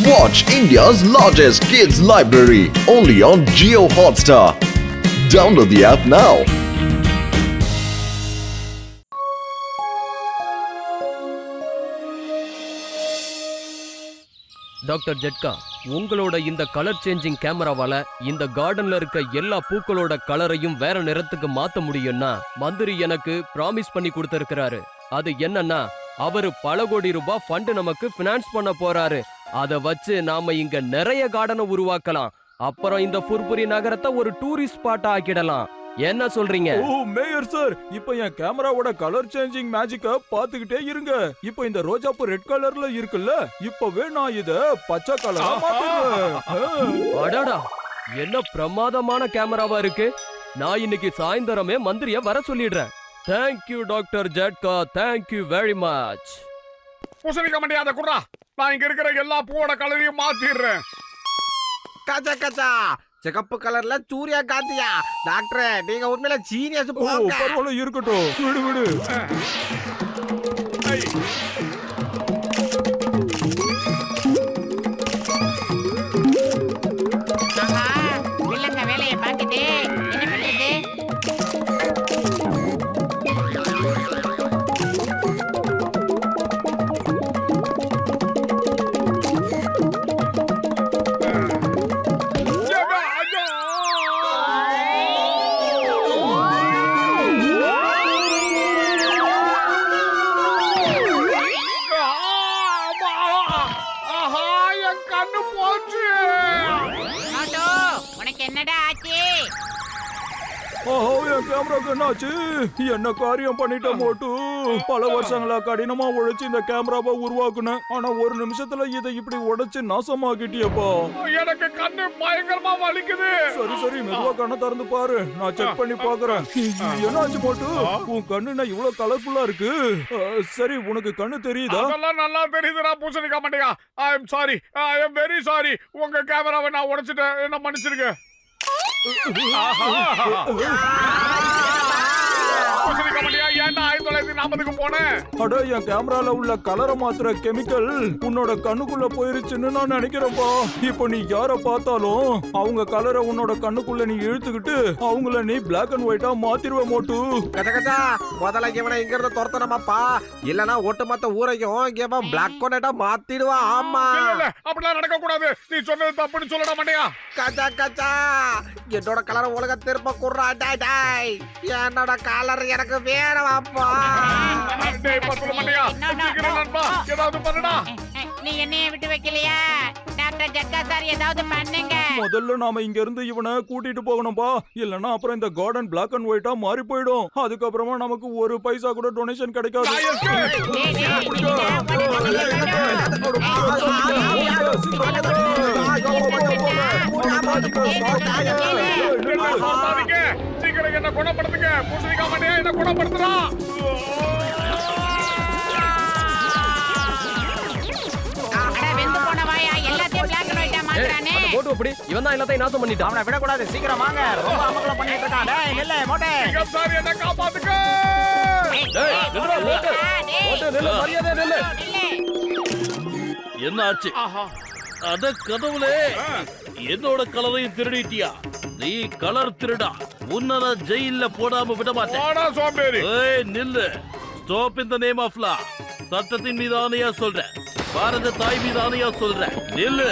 Watch India's largest kids library only on Jio Hotstar. Download the app now. Doctor Jetka, உங்களோட இந்த colour changing கேமராவால இந்த கார்டன்ல இருக்க எல்லா பூக்களோட கலரையும் வேற நிறத்துக்கு மாத்த முடியும்னா மந்திரி எனக்கு ப்ராமிஸ் பண்ணி கொடுத்திருக்கிறாரு. அது என்னன்னா, அவரு பல கோடி ரூபாய் ஃபண்ட் நமக்கு பினான்ஸ் பண்ண போறாரு. அத வச்சு நாம இங்க நிறைய கார்டனை உருவாக்கலாம். அப்புறம் இந்த ஃபுர்புரி நகரத்தை ஒரு டூரிஸ்ட் ஸ்பாட்டா ஆக்கிடலாம். என்ன சொல்றீங்க? ஓ மேயர் சார், இப்போ என் கேமராவோட கலர் சேஞ்சிங் மேஜிக்க பாத்துக்கிட்டே இருங்க. இப்போ இந்த ரோஜாப்பூ ரெட் கலர்ல இருக்குல்ல, இப்பவே நான் இத பச்சை கலரா மாத்துறேன். அடடா, என்ன பிரமாதமான கேமராவா இருக்கு. நான் இன்னைக்கு சாயந்தரமே மந்திரிய வர சொல்லிடுறேன். Thank you doctor Jatka, thank you very much. பூசணிக்க முடியாத குர்ரா, நான் இங்க இருக்கிற எல்லா பூவோட கலரையும் மாத்திடுறேன். கச்சா கச்சா சிகப்பு கலர்ல சூர்யா காந்தியா டாக்டர், நீங்க உண்மையில ஜீனியஸ். பரவாயில்ல, இருக்கட்டும், விடு விடு. வில்லங்க வேலையை பார்த்துட்டு என்ன பண்றது? என்னடா ஆச்சு? ஓஹோ, என் கேமராக்கு என்னாச்சு? என்ன காரியம் பண்ணிட்ட மோட்டு? பல வருஷங்களா கடினமா உழைச்சு இந்த கேமராவை உருவாக்குனேன். ஆனா ஒரு நிமிஷத்துல இதை இப்படி உடைச்சு நாசமாக்கிட்டியப்பா. எனக்கு கண்ணு பயங்கரமா வலிக்குது. சரி சரி, மெதுவா கண்ணை திறந்து பாரு, நான் செக் பண்ணி பாக்குறேன். என்னாச்சு மோட்டு? உன் கண்ணு என்ன இவ்வளவு கலர்ஃபுல்லா இருக்கு? சரி, உனக்கு கண்ணு தெரியுதா? அதெல்லாம் நல்லா தெரியுதுடா பூசணிக்க மாட்டேங்க. I am sorry, I am very sorry. உங்க கேமராவை நான் உடைச்சிட்டேன், என்ன மன்னிச்சிருங்க. அட, என் கேமரால உள்ள கலரை மாத்துற கெமிக்கல் உன்னோட கண்ணுக்குள்ள போயிருச்சுன்னு நான் நினைக்கிறேன்ப்பா. இப்போ நீ யார பார்த்தாலும் அவங்க கலரை உன்னோட கண்ணுக்குள்ள நீ இழுத்துக்கிட்டு அவங்கள நீ பிளாக் அண்ட் ஒயிட்டா மாத்திருவ மோட்டு. கச்சா கச்சா, முதல்ல இவனை இங்க இருந்து துரத்தணுமாப்பா, இல்லனா ஒட்டுமொத்த ஊரையும் இவன் பிளாக் அண்ட் ஒயிட்டா மாத்திடுவா. ஆமா, அப்படிலாம் நடக்க கூடாது. நீ சொன்னது தப்புன்னு சொல்லட மாட்டியா? கச்சா கச்சா, என்னோட கலர் உலக திரும்ப குர்ரா. டாய் டாய், என்னோட கலர் எனக்கு வேணாம்ப்பா. ஏதாவது பண்ணுடா. நீ என்னைய விட்டு வைக்கலையா? டாக்டர் ஜட்கா சார், ஏதாவது பண்ணுங்க. முதல்ல நாம இங்க இருந்து இவனை கூட்டிட்டு போகணும்பா, இல்லனா அப்புறம் இந்த கார்டன் பிளாக் அண்ட் ஒயிட்டா மாறி போயிடும். அதுக்கப்புறமா நமக்கு ஒரு பைசா கூட டொனேஷன் கிடைக்காது. சீக்கிரம் என்ன குணப்படுத்துங்க. பூசணிக்க மாட்டியா, என்ன குணப்படுத்துறா? இவன் தான் எல்லாத்தையும் நாசம் பண்ணிட்டான். அவனை விடக்கூடாது, சீக்கிரம் வாங்க. ரொம்ப அமக்கலம் பண்ணிட்டு இருக்கான். டேய் நில்ல மோட்டே. சார், என்ன காப்பாத்துங்க. என்ன ஆச்சு? அத கடவுளே, என்னோட கலரையும் திருடிட்டியா? நீ கலர் திருடா, உன்ன ஜெயில போடாம விட மாட்டேன். நில்லு. Stop in the name of law. சட்டத்தின் மீது ஆணையா சொல்றேன், பாரத தாய் மீது ஆணையா சொல்றேன், நில்லு.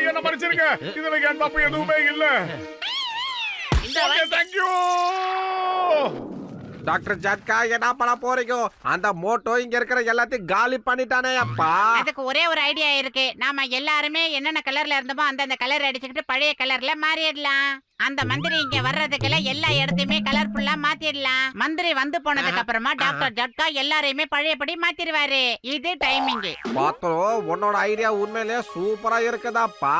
என்ன மன்னிச்சிருங்க, இதுல என் தப்பு எதுவுமே இல்ல. தேங்க்யூ டாக்டர் ஜட்கா, என்ன பண்ண போறீங்க? அந்த மோட்டோ இங்க இருக்கிற எல்லாத்தையும் காலி பண்ணிட்டானே அப்பா. அதுக்கு ஒரே ஒரு ஐடியா இருக்கு. நாம எல்லாருமே என்னென்ன கலர்ல இருந்தோமோ அந்த கலர் அடிச்சுக்கிட்டு பழைய கலர்ல மாறிடலாம். அந்த மந்திரி இங்க வர்றதுக்குள்ள எல்லா இடத்தையுமே கலர்ஃபுல்லா மாத்திடலாம். மந்திரி வந்து போனதுக்கு அப்புறமா டாக்டர் ஜட்கா எல்லாரையுமே பழையபடி மாத்திடுவாரு. இது டைமிங். பாத்தோம், உன்னோட ஐடியா உண்மையிலேயே சூப்பரா இருக்குதாப்பா.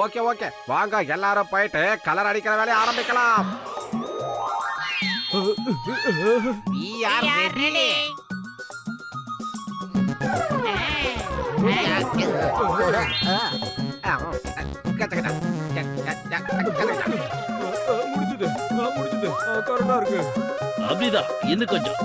ஓகே ஓகே, வாங்க எல்லாரும் போயிட்டு கலர் அடிக்கிற வேலையை ஆரம்பிக்கலாம். We are ready. முடிஞ்சது முடிஞ்சது கரெக்டா இருக்கு. அப்படிதான், இன்னும் கொஞ்சம்.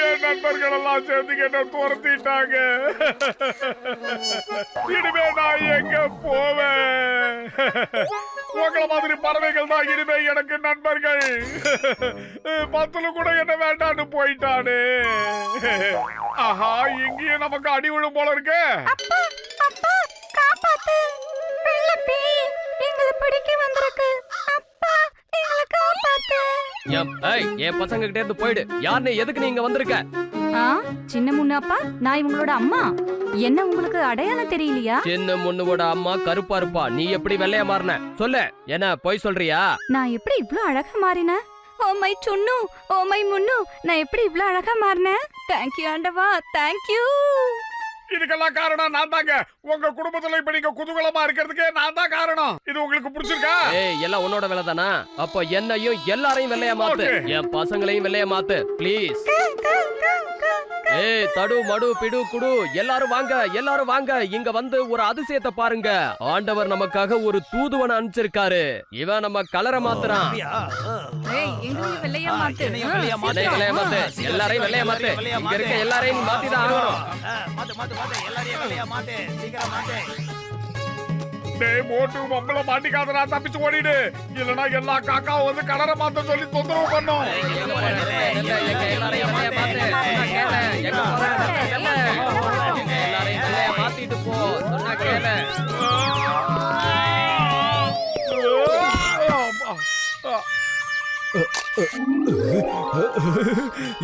என் நண்பர்கள் எல்லாம் சேர்ந்து என்ன துரத்திட்டாங்க. இனிமே நான் எங்க போவேன்? உங்கள மாதிரி பறவைகள் தான் இனிமே எனக்கு நண்பர்கள். பத்துல கூட என்ன வேண்டான்னு போயிட்டானே. ஆஹா, இங்கேயும் நமக்கு அடி விழும் போல இருக்கு. என் பசங்க கிட்ட இருந்து போயிடு. யாருன்னு எதுக்கு நீங்க வந்திருக்க? சின்ன முன்னாப்பா, நான் இவங்களோட அம்மா. என்ன உங்களுக்கு அடையாளம் தெரியலையா? சின்ன முன்னுவோட அம்மா கருப்பா இருப்பா. நீ எப்படி வெள்ளையா மாறின? சொல்லு, என்ன போய் சொல்றியா? நான் எப்படி இவ்ளோ அழகா மாறினேன்? ஓ மை சுன்னு, ஓ மை முன்னு, நான் எப்படி இவ்ளோ அழகா மாறினேன்? தேங்க்யூ ஆண்டவா, தேங்க்யூ. இதுக்கெல்லாம் காரணம் நான் தாங்க. உங்க குடும்பத்துல இப்ப நீங்க குதூகலமா இருக்கிறதுக்கே நான் தான் காரணம். இது உங்களுக்கு பிடிச்சிருக்கா? ஏய், எல்லாம் உன்னோட வேலை தானா? அப்ப என்னையும் எல்லாரையும் வெள்ளையா மாத்து. என் பசங்களையும் வெள்ளையா மாத்து ப்ளீஸ். ஏய், தடு மடு பிடு குடு, எல்லாரும் வாங்க, எல்லாரும் வாங்க. இங்க வந்து ஒரு அதிசயத்தை பாருங்க. ஆண்டவர் நமக்காக ஒரு தூதுவனை அனுப்பிச்சிருக்காரு. இவன் நம்ம கலரை மாத்துறான். ஏய், எங்களையும் வெள்ளையா மாத்து. என்னையும் வெள்ளையா மாத்து, எல்லாரையும் வெள்ளையா மாத்து. இங்க இருக்க எல்லாரையும் நீ மாத்திதான் ஆகணும். டேய் மோட்டு, மம்பள மாட்டிக்காதடா, தப்பிச்சு ஓடிடு. இல்லனா எல்லா காக்காவும் வந்து கலரை மாத்த சொல்லி தொந்தரவு பண்ணும். எல்லாரையும் வெள்ளையா மாத்து. சொன்னா கேளு. எங்க போற? எல்லாரையும் வெள்ளையா மாத்திட்டு போ. சொன்னா கேளு.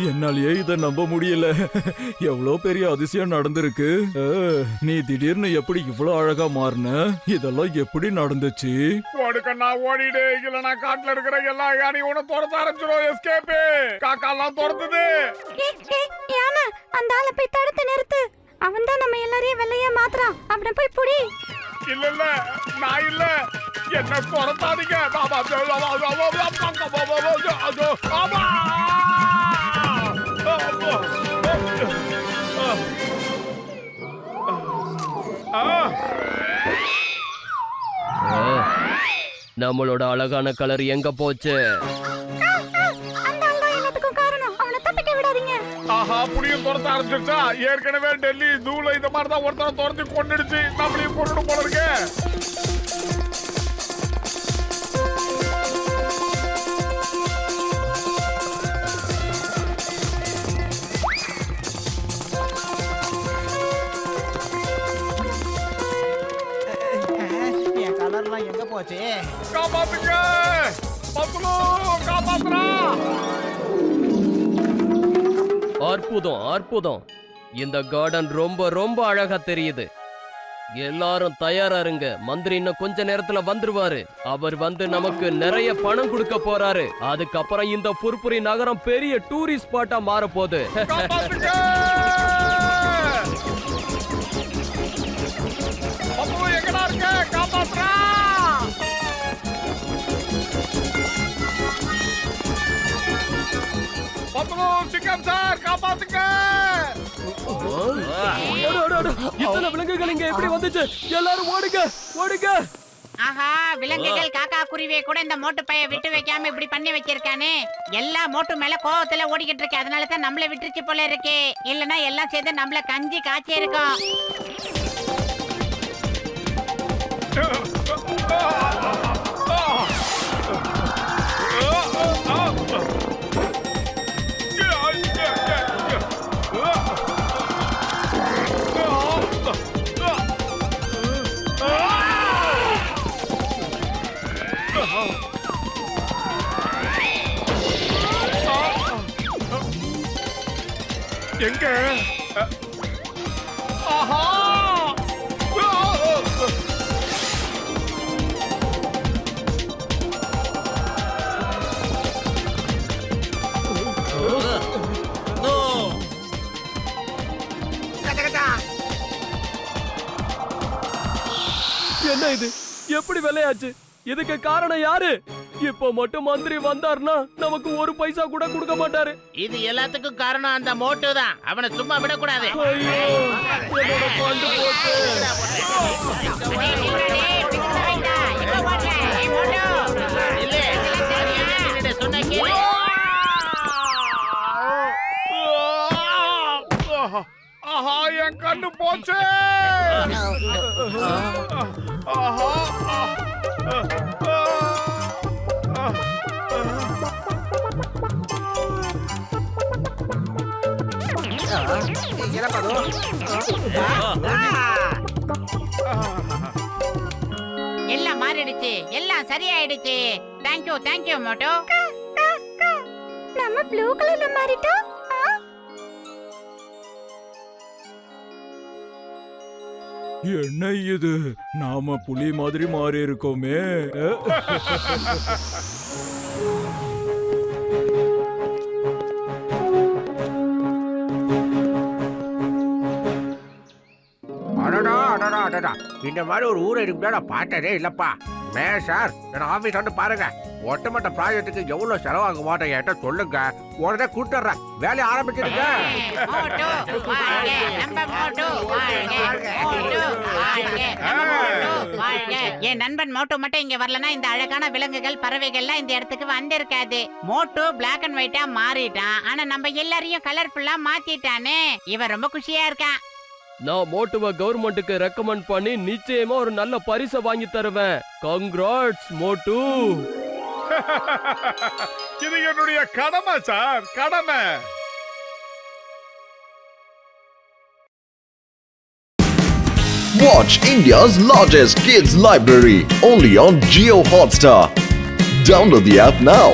என்னாலயே இத நம்ப முடியல. எவ்வளவு பெரிய அதிசயம் நடந்திருக்கு. நீ திடீர்னு எப்படி இவ்வளவு அழகா மாறின? இதெல்லாம் எப்படி நடந்துச்சு? ஓடுக்கண்ணா ஓடிடு. இல்லனா காட்டுல இருக்கிற எல்லா யானையும் உன துரத்த ஆரம்பிச்சிடும். எஸ்கேப். காக்கா எல்லாம் துரத்துது. யானை, அந்த ஆளை போய் தடுத்து நிறுத்து. அவன் தான் நம்ம எல்லாரையும் வெள்ளையா மாத்துறான். அவனை போய் புடி. இல்ல இல்ல, நான் இல்ல. என்ன துரத்தாதீங்க. பாபா நம்மளோட அழகான கலர் எங்க போச்சு? அந்த ஆள் தான் எல்லாத்துக்கும் காரணம். அவனை தப்பிக்க விடாதீங்க. ஆஹா, புடியும் துரத்த ஆரம்பிச்சிருச்சா? ஏற்கனவே டெல்லி ஜூல இந்த மாதிரி தான் ஒருத்தர துரத்தி கொண்டுடுச்சு. நம்மளையும் கொண்டு போல இருக்கு. என் கலர்லாம் எங்க போச்சு? காப்பாத்துங்க, பத்துலு காப்பாத்துறா. அற்புதம், அற்புதம். இந்த கார்டன் ரொம்ப ரொம்ப அழகா தெரியுது. எல்லாரும் தயாரா இருங்க. மந்திரி இன்னும் கொஞ்ச நேரத்துல வந்துருவாரு. அவர் வந்து நமக்கு நிறைய பணம் கொடுக்க போறாரு. அதுக்கப்புறம் இந்த புர்புரி நகரம் பெரிய டூரிஸ்ட் ஸ்பாட்டா மாற போகுது. காப்பாத்துங்க. பத்துலு எங்கடா இருக்க? காப்பாத்துறா. பத்துலு சிக்கன் சார், காப்பாத்துங்க. இத்தனை விலங்குகள் இங்க எப்படி வந்துச்சு? எல்லாரும் ஓடுங்க, ஓடுங்க. ஆஹா, விலங்குகள் காக்கா குருவியை கூட இந்த மோட்டு பைய விட்டு வைக்காம இப்படி பண்ணி வச்சிருக்கானே. எல்லா மோட்டு மேல கோவத்துல ஓடிக்கிட்டு இருக்கு. அதனால தான் நம்மள விட்டுருச்சு போல இருக்கு. இல்லனா எல்லாம் சேர்ந்து நம்மள கஞ்சி காய்ச்சி இருக்கும். எங்க? ஆஹா! என்ன இது? எப்படி வெள்ளையாச்சு? இதுக்கு காரணம் யாரு? இப்ப மட்டும் மந்திரி வந்தார்னா நமக்கு ஒரு பைசா கூட கொடுக்க மாட்டாரு. இது எல்லாத்துக்கும் காரணம் அந்த மோட்டு தான். அவனை சும்மா விடக்கூடாது. ஐயோ, என்னோட பண்டு போச்சு. ஆஹா, என் கண்ணு போச்சு. ஆஹா. எல்லாம் மாறிடுச்சு, எல்லாம் சரியாயிடுச்சு. Thank you Moto. நம்ம ப்ளூ கலர்ல மாறிட்டோம். என்ன இது, நாம புலி மாதிரி மாறி இருக்கோமே. இந்த மாதிரி ஒரு ஊரை இருக்கு நான் பார்த்ததே இல்லப்பா. சார், என் ஆபீஸ் வந்து பாருங்க. ஒட்டுமொத்த ப்ராஜெக்ட்டுக்கு எவ்வளவு செலவாக மாட்டேன் என்கிட்ட சொல்லுங்க. உடனே கூட்டுறேன், வேலையை ஆரம்பிச்சிருங்க. என் நண்பன் மோட்டு மட்டும் இங்க வரலன்னா இந்த அழகான விலங்குகள் பறவைகள்லாம் இந்த இடத்துக்கு வந்திருக்காது. மோட்டு பிளாக் அண்ட் ஒயிட்டா மாறிட்டான். ஆனா நம்ம எல்லாரையும் கலர்ஃபுல்லா மாத்திட்டானே. இவன் ரொம்ப குஷியா இருக்கான். நான் மோட்டுவை கவர்மெண்ட்டுக்கு ரெக்கமெண்ட் பண்ணி நிச்சயமா ஒரு நல்ல பரிசை வாங்கி தருவேன். கங்க்ராட்ஸ் மோட்டு. இது என்னுடைய கடமை சார், கடமை. Watch India's largest kids library only on Jio Hotstar. Download the app now.